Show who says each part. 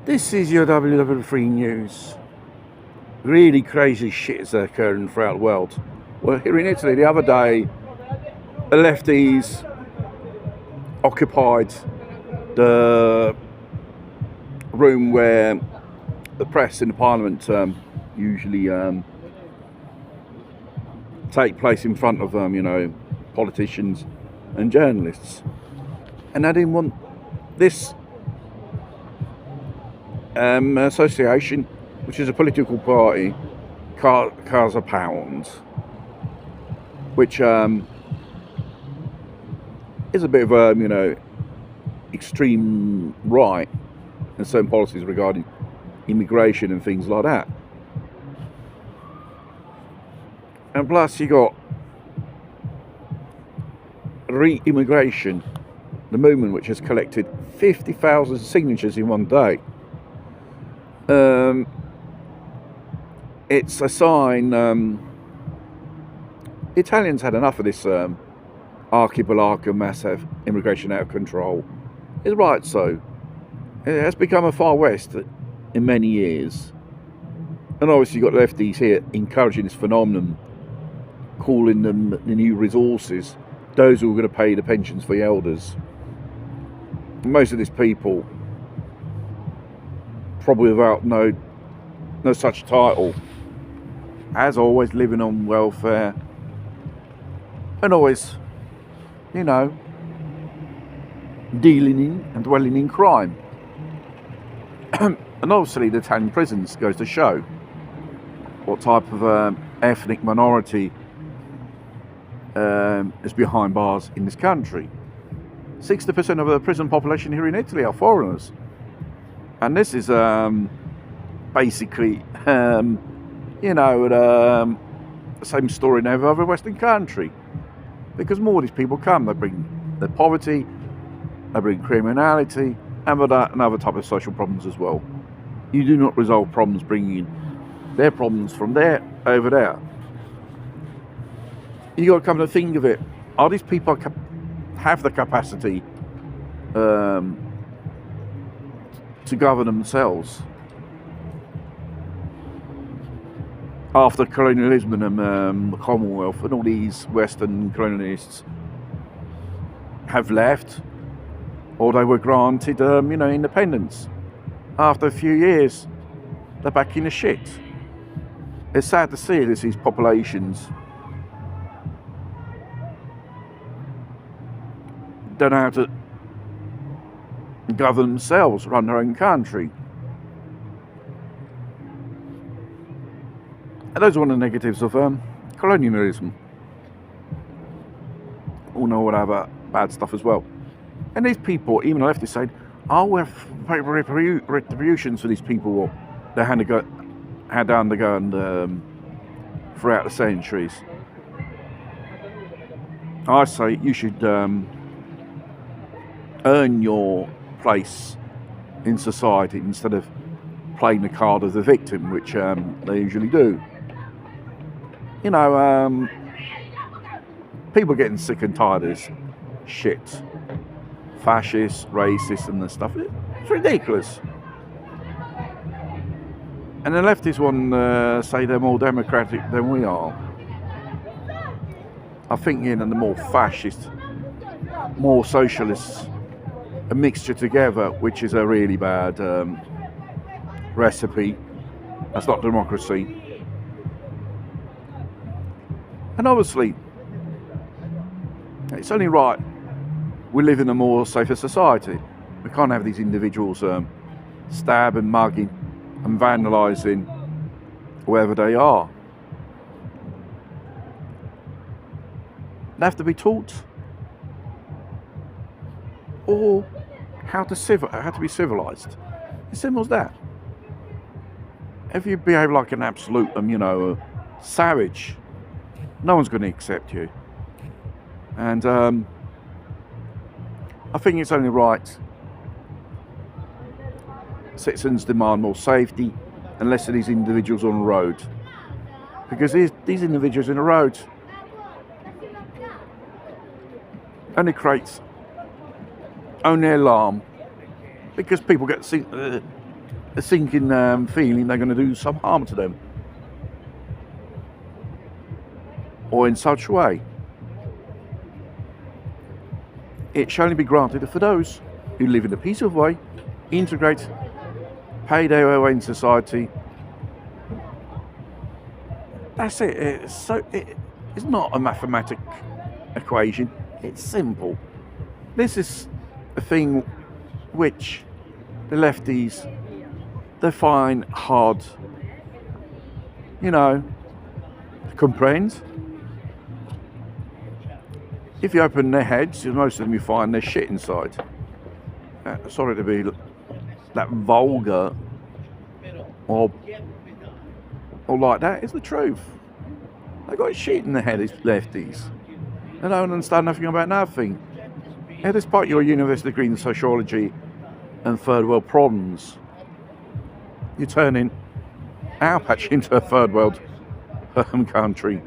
Speaker 1: This is your WW3 News. Really crazy shit is occurring throughout the world. Well, here in Italy, the other day, the lefties occupied the room where the press in the parliament usually take place in front of politicians and journalists. And they didn't want this association, which is a political party, Casa Pound, which is a bit of a extreme right in certain policies regarding immigration and things like that. And plus you got re-immigration, the movement, which has collected 50,000 signatures in one day. It's a sign the Italians had enough of this archipelago massive immigration out of control. It's right so. It has become a Far West in many years. And obviously you've got lefties here encouraging this phenomenon, calling them the new resources, those who are going to pay the pensions for the elders. And most of these people, probably without no such title, as always living on welfare and always, dealing in and dwelling in crime. And obviously the Italian prisons goes to show what type of ethnic minority is behind bars in this country. 60% of the prison population here in Italy are foreigners. And this is basically, the same story in every other Western country. Because more of these people come, they bring their poverty, they bring criminality, and other type of social problems as well. You do not resolve problems bringing their problems from there over there. You got to come to think of it. Are these people have the capacity to govern themselves after colonialism and the Commonwealth and all these Western colonialists have left, or they were granted independence? After a few years, they're back in the shit. It's sad to see these populations don't know how to govern themselves, run their own country. And those are one of the negatives of colonialism. All know what other bad stuff as well. And these people, even the leftists, saying, we have retributions for these people they had to undergo throughout the centuries. I say you should earn your place in society instead of playing the card of the victim, which they usually do. People getting sick and tired of this shit. Fascists, racists and the stuff. It's ridiculous. And the leftists want to say they're more democratic than we are. I think the more fascist, more socialists, a mixture together, which is a really bad recipe. That's not democracy. And obviously, it's only right we live in a more safer society. We can't have these individuals stabbing, mugging and vandalising wherever they are. They have to be taught or how to be civilised. As simple as that. If you behave like an absolute savage, no one's going to accept you. And I think it's only right citizens demand more safety and less of these individuals on the road. Because these individuals in the road only creates only alarm, because people get a sinking feeling they're going to do some harm to them, or in such a way. It shall only be granted for those who live in a peaceful way, integrate, pay their way in society. That's it. It's not a mathematic equation. It's simple. This is a thing which the lefties, they find hard, to comprehend. If you open their heads, most of them you find there's shit inside. Sorry to be that vulgar or like that, it's the truth. They got shit in their head, these lefties. They don't understand nothing about nothing. Despite your university degree in sociology and third world problems, you're turning our patch into a third world country.